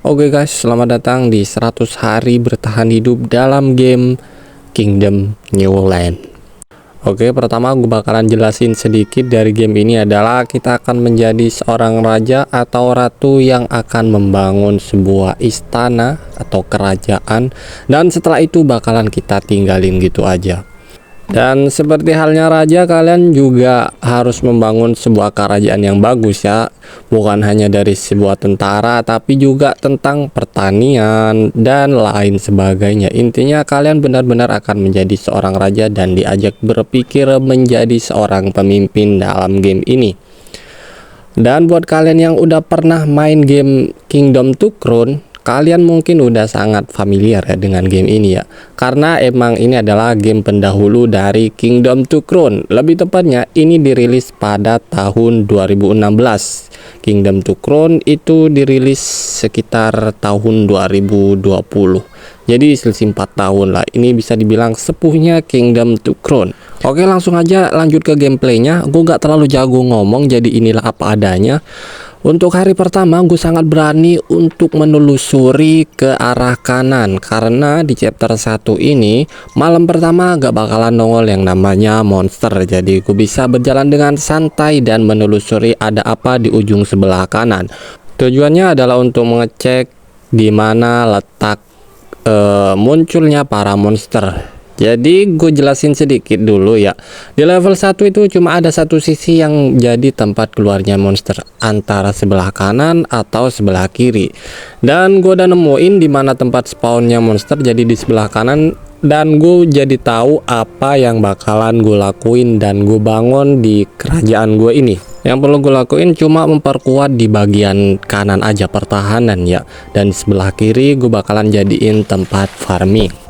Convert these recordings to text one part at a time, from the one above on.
Oke guys, selamat datang di 100 hari bertahan hidup dalam game Kingdom New Land. Oke, pertama gue bakalan jelasin sedikit dari game ini adalah kita akan menjadi seorang raja atau ratu yang akan membangun sebuah istana atau kerajaan, dan setelah itu bakalan kita tinggalin gitu aja. Dan seperti halnya raja, kalian juga harus membangun sebuah kerajaan yang bagus ya. Bukan hanya dari sebuah tentara, tapi juga tentang pertanian dan lain sebagainya. Intinya kalian benar-benar akan menjadi seorang raja dan diajak berpikir menjadi seorang pemimpin dalam game ini. Dan buat kalian yang udah pernah main game Kingdom to Crown, kalian mungkin udah sangat familiar ya dengan game ini ya, karena emang ini adalah game pendahulu dari Kingdom to Crown. Lebih tepatnya ini dirilis pada tahun 2016. Kingdom to Crown itu dirilis sekitar tahun 2020. Jadi selisih 4 tahun lah. Ini bisa dibilang sepuhnya Kingdom to Crown. Oke, langsung aja lanjut ke gameplaynya. Gue gak terlalu jago ngomong, jadi inilah apa adanya. Untuk hari pertama gue sangat berani untuk menelusuri ke arah kanan, karena di chapter 1 ini malam pertama gak bakalan nongol yang namanya monster. Jadi gue bisa berjalan dengan santai dan menelusuri ada apa di ujung sebelah kanan. Tujuannya adalah untuk mengecek di mana letak munculnya para monster. Jadi gue jelasin sedikit dulu ya. Di level 1 itu cuma ada satu sisi yang jadi tempat keluarnya monster, antara sebelah kanan atau sebelah kiri. Dan gue udah nemuin di mana tempat spawnnya monster, jadi di sebelah kanan. Dan gue jadi tahu apa yang bakalan gue lakuin dan gue bangun di kerajaan gue ini. Yang perlu gue lakuin cuma memperkuat di bagian kanan aja pertahanan ya. Dan di sebelah kiri gue bakalan jadiin tempat farming.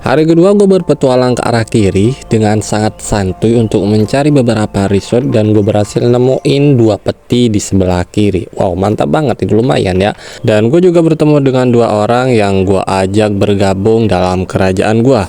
Hari kedua gue berpetualang ke arah kiri dengan sangat santuy untuk mencari beberapa resort, dan gue berhasil nemuin 2 peti di sebelah kiri. Wow, mantap banget, itu lumayan ya. Dan gue juga bertemu dengan 2 orang yang gue ajak bergabung dalam kerajaan gue.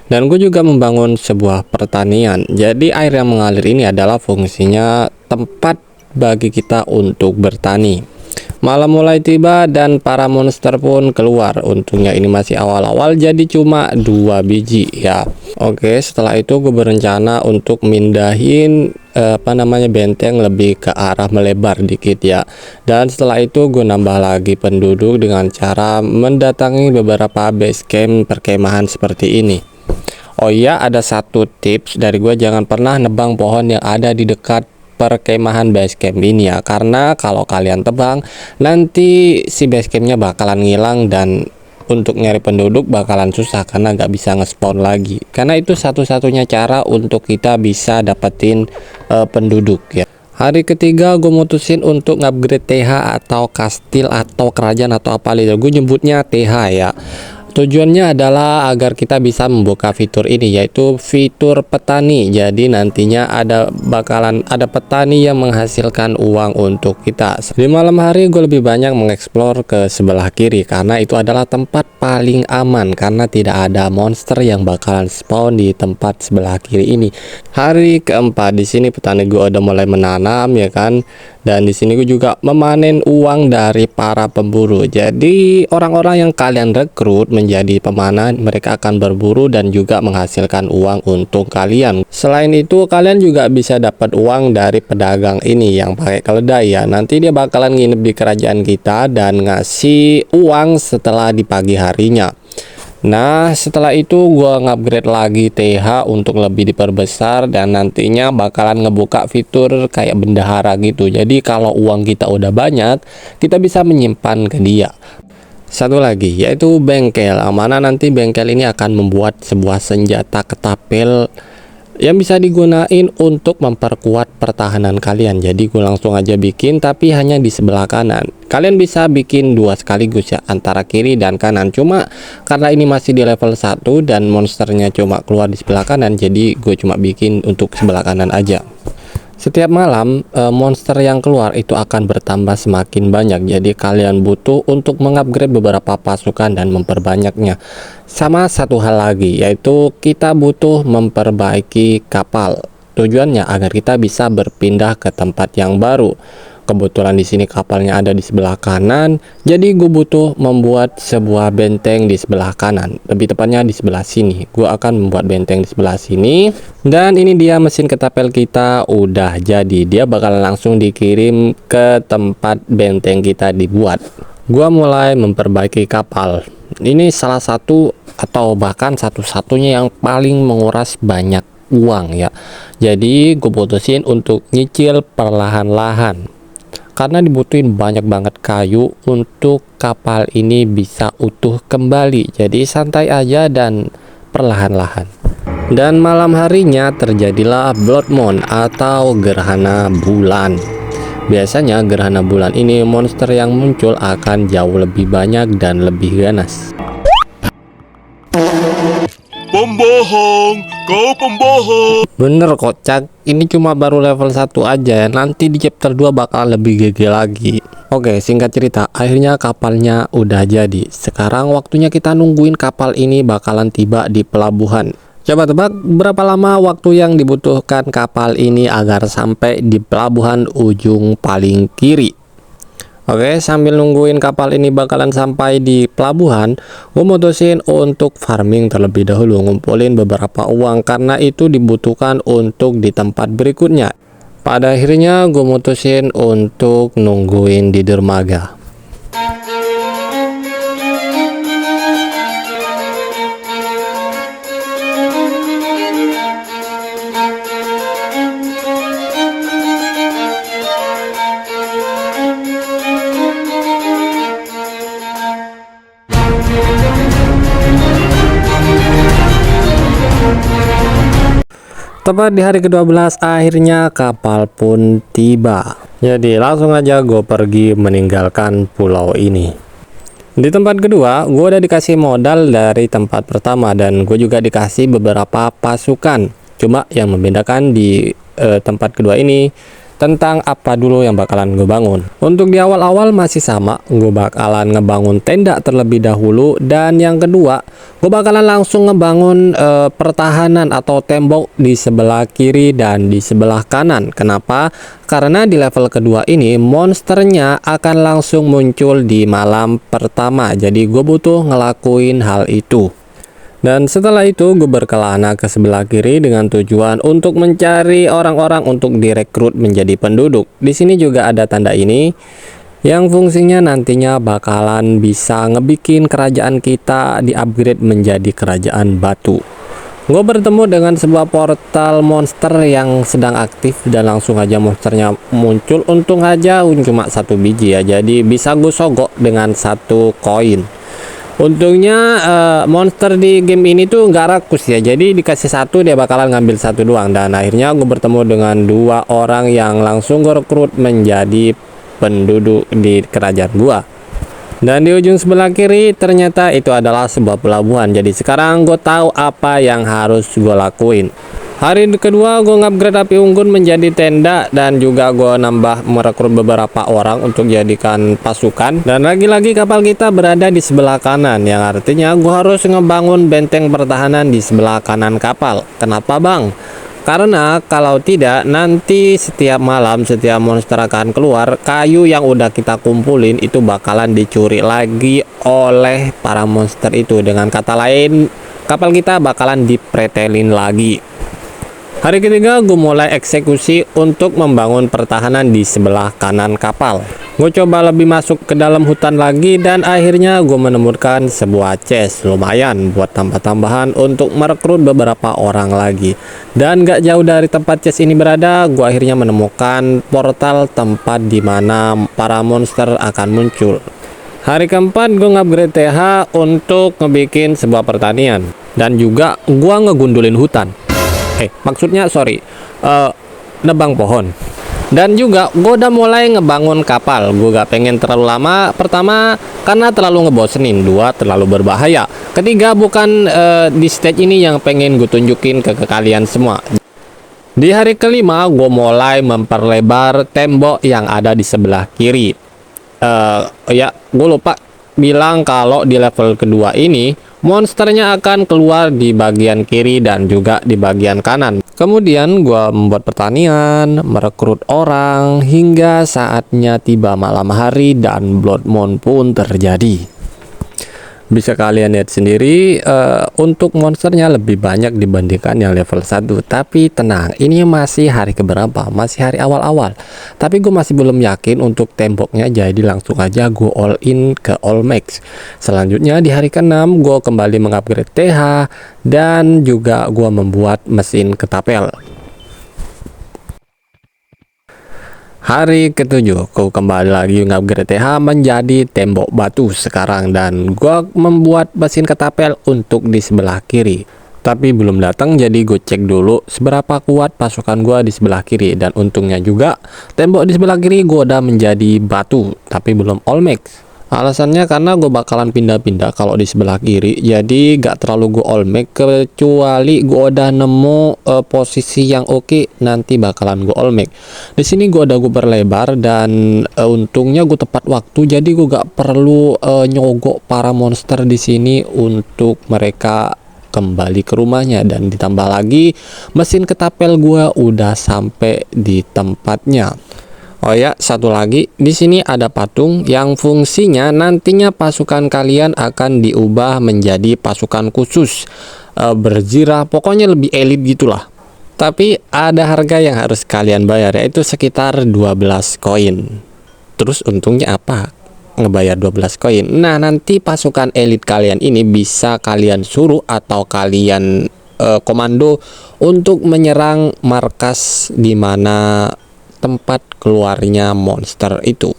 Dan gue juga membangun sebuah pertanian. Jadi air yang mengalir ini adalah fungsinya tempat bagi kita untuk bertani. Malam mulai tiba dan para monster pun keluar. Untungnya ini masih awal-awal, jadi cuma 2 biji ya. Oke, setelah itu gue berencana untuk mindahin benteng lebih ke arah melebar dikit ya. Dan setelah itu gue nambah lagi penduduk dengan cara mendatangi beberapa base camp perkemahan seperti ini. Oh iya, ada satu tips dari gue, jangan pernah nebang pohon yang ada di dekat perkemahan basecamp ini ya, karena kalau kalian tebang nanti si basecampnya bakalan ngilang dan untuk nyari penduduk bakalan susah karena nggak bisa nge-spawn lagi, karena itu satu-satunya cara untuk kita bisa dapetin penduduk ya. Hari ketiga gue mutusin untuk upgrade TH atau kastil atau kerajaan atau apa itu, gue nyebutnya TH ya. Tujuannya adalah agar kita bisa membuka fitur ini, yaitu fitur petani. Jadi nantinya bakalan ada petani yang menghasilkan uang untuk kita. Di malam hari gue lebih banyak mengeksplor ke sebelah kiri karena itu adalah tempat paling aman, karena tidak ada monster yang bakalan spawn di tempat sebelah kiri ini. Hari keempat di sini petani gue udah mulai menanam ya kan. Dan di sini gue juga memanen uang dari para pemburu. Jadi orang-orang yang kalian rekrut menjadi pemanah, mereka akan berburu dan juga menghasilkan uang untuk kalian. Selain itu kalian juga bisa dapat uang dari pedagang ini yang pakai keledai ya. Nanti dia bakalan nginep di kerajaan kita dan ngasih uang setelah di pagi harinya. Nah, setelah itu gua ngupgrade lagi TH untuk lebih diperbesar, dan nantinya bakalan ngebuka fitur kayak bendahara gitu. Jadi kalau uang kita udah banyak, kita bisa menyimpan ke dia. Satu lagi yaitu bengkel, mana nanti bengkel ini akan membuat sebuah senjata ketapel yang bisa digunain untuk memperkuat pertahanan kalian. Jadi gue langsung aja bikin, tapi hanya di sebelah kanan. Kalian bisa bikin 2 sekaligus ya, antara kiri dan kanan. Cuma karena ini masih di level 1 dan monsternya cuma keluar di sebelah kanan, jadi gue cuma bikin untuk sebelah kanan aja. Setiap malam monster yang keluar itu akan bertambah semakin banyak, jadi kalian butuh untuk mengupgrade beberapa pasukan dan memperbanyaknya. Sama satu hal lagi, yaitu kita butuh memperbaiki kapal. Tujuannya agar kita bisa berpindah ke tempat yang baru. kebetulan di sini kapalnya ada di sebelah kanan, jadi gue butuh membuat sebuah benteng di sebelah kanan, lebih tepatnya di sebelah sini. Gue akan membuat benteng di sebelah sini, dan ini dia mesin ketapel kita udah jadi. Dia bakal langsung dikirim ke tempat benteng kita dibuat. Gue mulai memperbaiki kapal. Ini salah satu atau bahkan satu-satunya yang paling menguras banyak uang ya. Jadi gue putusin untuk nyicil perlahan-lahan, karena dibutuhin banyak banget kayu untuk kapal ini bisa utuh kembali. Jadi santai aja dan perlahan-lahan. Dan malam harinya terjadilah blood moon atau gerhana bulan. Biasanya gerhana bulan ini monster yang muncul akan jauh lebih banyak dan lebih ganas. Pembohong, kau pembohong. Bener kocak, ini cuma baru level 1 aja, nanti di chapter 2 bakal lebih GG lagi. Oke, singkat cerita, akhirnya kapalnya udah jadi. Sekarang waktunya kita nungguin kapal ini bakalan tiba di pelabuhan. Coba tebak berapa lama waktu yang dibutuhkan kapal ini agar sampai di pelabuhan ujung paling kiri. Oke, sambil nungguin kapal ini bakalan sampai di pelabuhan, gue mutusin untuk farming terlebih dahulu, ngumpulin beberapa uang karena itu dibutuhkan untuk di tempat berikutnya. Pada akhirnya gue mutusin untuk nungguin di dermaga. Tepat di hari ke-12 akhirnya kapal pun tiba. Jadi langsung aja gue pergi meninggalkan pulau ini. Di tempat kedua gue udah dikasih modal dari tempat pertama, dan gue juga dikasih beberapa pasukan. Cuma yang membedakan di tempat kedua ini tentang apa dulu yang bakalan gue bangun. Untuk di awal-awal masih sama, gue bakalan ngebangun tenda terlebih dahulu, dan yang kedua gue bakalan langsung ngebangun pertahanan atau tembok di sebelah kiri dan di sebelah kanan. Kenapa? Karena di level kedua ini monsternya akan langsung muncul di malam pertama, jadi gue butuh ngelakuin hal itu. Dan setelah itu gue berkelana ke sebelah kiri dengan tujuan untuk mencari orang-orang untuk direkrut menjadi penduduk. Di sini juga ada tanda ini yang fungsinya nantinya bakalan bisa ngebikin kerajaan kita di-upgrade menjadi kerajaan batu. Gue bertemu dengan sebuah portal monster yang sedang aktif, dan langsung aja monsternya muncul. Untung aja cuma 1 biji ya, jadi bisa gue sogok dengan 1 koin. Untungnya monster di game ini tuh nggak rakus ya, jadi dikasih 1 dia bakalan ngambil 1 doang. Dan akhirnya gue bertemu dengan 2 orang yang langsung gue rekrut menjadi penduduk di kerajaan gua. Dan di ujung sebelah kiri ternyata itu adalah sebuah pelabuhan. Jadi sekarang gue tahu apa yang harus gue lakuin. Hari kedua gue ngupgrade api unggun menjadi tenda, dan juga gue nambah merekrut beberapa orang untuk jadikan pasukan. Dan lagi-lagi kapal kita berada di sebelah kanan, yang artinya gue harus ngebangun benteng pertahanan di sebelah kanan kapal. Kenapa bang? Karena kalau tidak nanti setiap malam setiap monster akan keluar, kayu yang udah kita kumpulin itu bakalan dicuri lagi oleh para monster itu. Dengan kata lain, kapal kita bakalan dipretelin lagi. Hari ketiga gue mulai eksekusi untuk membangun pertahanan di sebelah kanan kapal. Gue coba lebih masuk ke dalam hutan lagi, dan akhirnya gue menemukan sebuah chest. Lumayan buat tambah-tambahan untuk merekrut beberapa orang lagi. Dan gak jauh dari tempat chest ini berada, gue akhirnya menemukan portal tempat dimana para monster akan muncul. Hari keempat gue ngupgrade TH untuk ngebikin sebuah pertanian, dan juga gue ngegundulin hutan. Maksudnya nebang pohon. Dan juga gue udah mulai ngebangun kapal. Gue gak pengen terlalu lama. Pertama karena terlalu ngebosenin, 2 terlalu berbahaya, ketiga bukan di stage ini yang pengen gue tunjukin ke kalian semua. Di hari kelima gue mulai memperlebar tembok yang ada di sebelah kiri. Ya gue lupa bilang kalau di level kedua ini monsternya akan keluar di bagian kiri dan juga di bagian kanan. Kemudian gua membuat pertanian, merekrut orang, hingga saatnya tiba malam hari dan Blood Moon pun terjadi. Bisa kalian lihat sendiri, untuk monsternya lebih banyak dibandingkan yang level 1. Tapi tenang, ini masih hari keberapa? Masih hari awal-awal. Tapi gue masih belum yakin untuk temboknya, jadi langsung aja gue all in ke all max. Selanjutnya di hari ke-6 gue kembali mengupgrade TH dan juga gue membuat mesin ketapel. Hari ke-7 aku kembali lagi ngupgrade TH menjadi tembok batu sekarang, dan gua membuat mesin ketapel untuk di sebelah kiri. Tapi belum datang, jadi gue cek dulu seberapa kuat pasukan gua di sebelah kiri, dan untungnya juga tembok di sebelah kiri gua udah menjadi batu tapi belum all max. Alasannya karena gue bakalan pindah-pindah kalau di sebelah kiri, jadi gak terlalu gue all max, kecuali gue udah nemu posisi yang oke, nanti bakalan gue all max. Di sini gue udah perlebar, dan untungnya gue tepat waktu, jadi gue gak perlu nyogok para monster di sini untuk mereka kembali ke rumahnya. Dan ditambah lagi mesin ketapel gue udah sampai di tempatnya. Oh ya, satu lagi, di sini ada patung yang fungsinya nantinya pasukan kalian akan diubah menjadi pasukan khusus, berzirah, pokoknya lebih elit gitulah. Tapi ada harga yang harus kalian bayar, yaitu sekitar 12 koin. Terus untungnya apa? Ngebayar 12 koin. Nah, nanti pasukan elit kalian ini bisa kalian suruh atau kalian komando untuk menyerang markas di mana tempat keluarnya monster itu.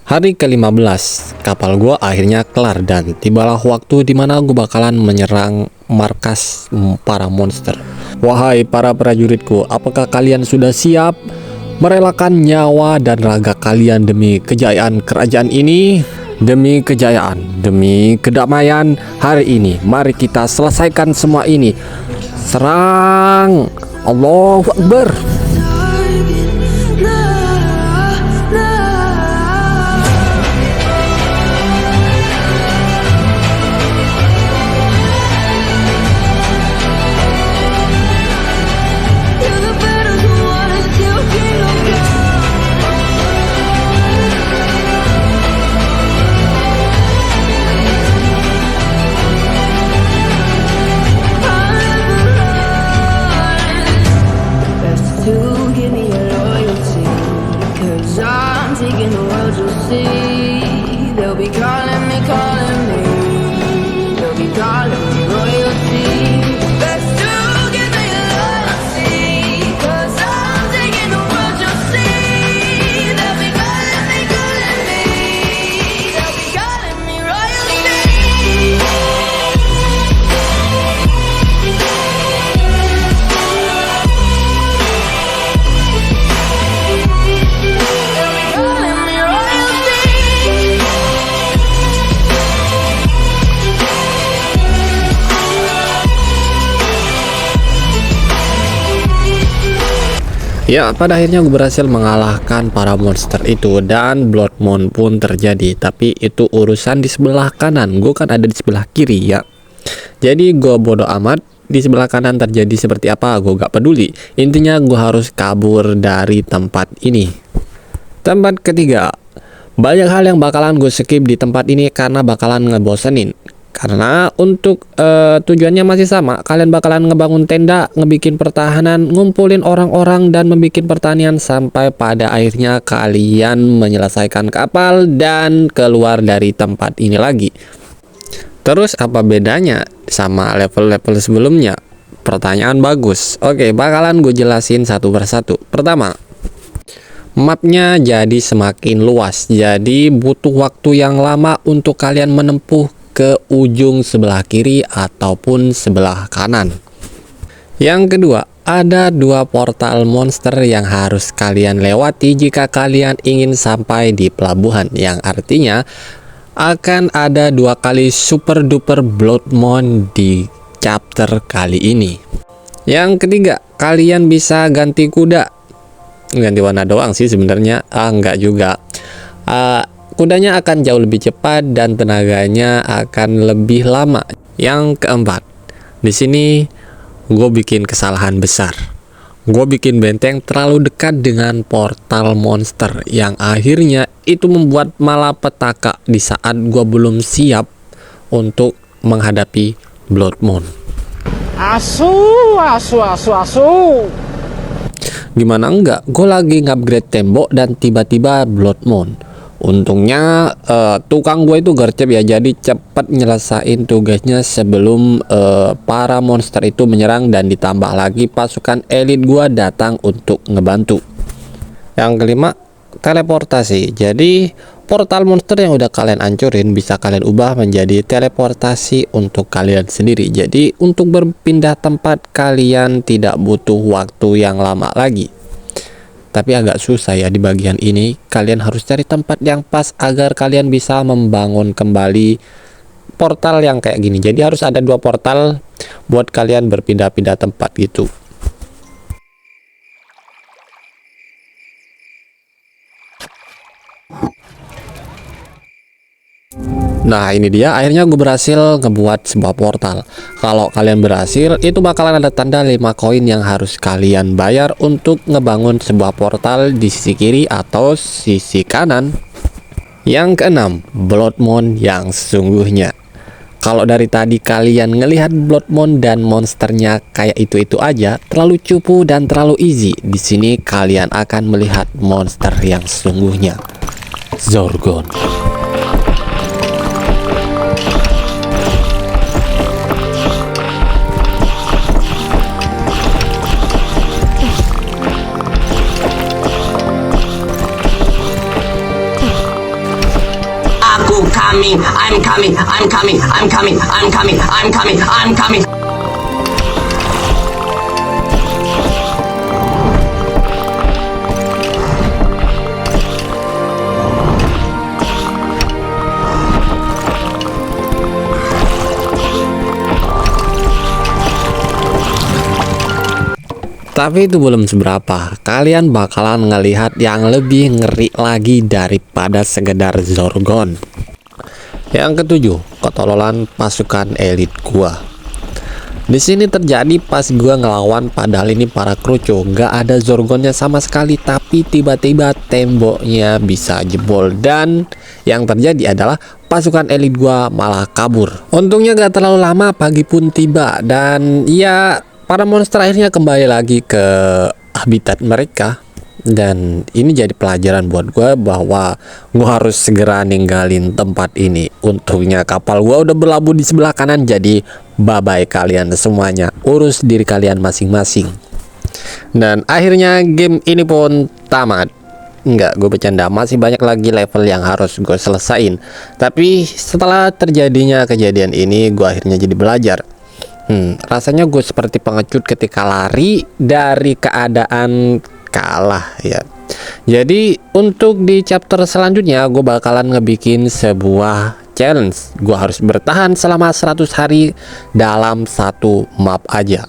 Hari ke-15 kapal gua akhirnya kelar, dan tibalah waktu dimana gua bakalan menyerang markas para monster. Wahai para prajuritku, apakah kalian sudah siap merelakan nyawa dan raga kalian demi kejayaan kerajaan ini? Demi kejayaan, demi kedamaian hari ini, mari kita selesaikan semua ini. Serang! Allahu Akbar! Ya, pada akhirnya gue berhasil mengalahkan para monster itu, dan Blood Moon pun terjadi. Tapi itu urusan di sebelah kanan, gue kan ada di sebelah kiri ya. Jadi gue bodoh amat, di sebelah kanan terjadi seperti apa gue gak peduli. Intinya gue harus kabur dari tempat ini. Tempat ketiga, banyak hal yang bakalan gue skip di tempat ini karena bakalan ngebosenin. Karena untuk tujuannya masih sama, kalian bakalan ngebangun tenda, ngebikin pertahanan, ngumpulin orang-orang, dan membikin pertanian sampai pada akhirnya kalian menyelesaikan kapal dan keluar dari tempat ini lagi. Terus apa bedanya sama level-level sebelumnya? Pertanyaan bagus. Oke, bakalan gue jelasin satu persatu. Pertama, mapnya jadi semakin luas, jadi butuh waktu yang lama untuk kalian menempuh ke ujung sebelah kiri ataupun sebelah kanan. Yang kedua, ada dua portal monster yang harus kalian lewati jika kalian ingin sampai di pelabuhan, yang artinya akan ada 2 kali super duper Blood Moon di chapter kali ini. Yang ketiga, kalian bisa ganti kuda. Ganti warna doang sih sebenarnya, enggak juga. Kudanya akan jauh lebih cepat dan tenaganya akan lebih lama. Yang keempat, di sini gue bikin kesalahan besar. gue bikin benteng terlalu dekat dengan portal monster yang akhirnya itu membuat malapetaka di saat gue belum siap untuk menghadapi Blood Moon. Asu. Gimana enggak, gue lagi ngupgrade tembok dan tiba-tiba Blood Moon. Untungnya tukang gue itu gercep ya, jadi cepat nyelesain tugasnya sebelum para monster itu menyerang, dan ditambah lagi pasukan elit gue datang untuk ngebantu. Yang kelima, teleportasi. Jadi portal monster yang udah kalian hancurin bisa kalian ubah menjadi teleportasi untuk kalian sendiri. Jadi untuk berpindah tempat kalian tidak butuh waktu yang lama lagi. Tapi agak susah ya di bagian ini. Kalian harus cari tempat yang pas agar kalian bisa membangun kembali portal yang kayak gini. Jadi harus ada 2 portal buat kalian berpindah-pindah tempat gitu. Nah ini dia, akhirnya gue berhasil ngebuat sebuah portal. Kalau kalian berhasil, itu bakalan ada tanda 5 koin yang harus kalian bayar untuk ngebangun sebuah portal di sisi kiri atau sisi kanan. Yang keenam, Blood Moon yang sesungguhnya. Kalau dari tadi kalian ngelihat Blood Moon dan monsternya kayak itu-itu aja, terlalu cupu dan terlalu easy. Di sini kalian akan melihat monster yang sesungguhnya, Zorgon. I'm coming. Tapi itu belum seberapa. Kalian bakalan ngelihat yang lebih ngeri lagi daripada sekedar Zorgon. Yang ketujuh, ketololan pasukan elit gua. Di sini terjadi pas gua ngelawan, padahal ini para kruco, nggak ada Zorgonnya sama sekali, tapi tiba-tiba temboknya bisa jebol, dan yang terjadi adalah pasukan elit gua malah kabur. Untungnya gak terlalu lama, pagi pun tiba, dan ya para monster akhirnya kembali lagi ke habitat mereka. Dan ini jadi pelajaran buat gue bahwa gue harus segera ninggalin tempat ini. Untungnya kapal gue udah berlabuh di sebelah kanan, jadi bye-bye kalian semuanya, urus diri kalian masing-masing. Dan akhirnya game ini pun tamat. Enggak, gue bercanda, masih banyak lagi level yang harus gue selesain. Tapi setelah terjadinya kejadian ini, gue akhirnya jadi belajar. Rasanya gue seperti pengecut ketika lari dari keadaan kalah ya. Jadi untuk di chapter selanjutnya gue bakalan ngebikin sebuah challenge. Gue harus bertahan selama 100 hari dalam satu map aja.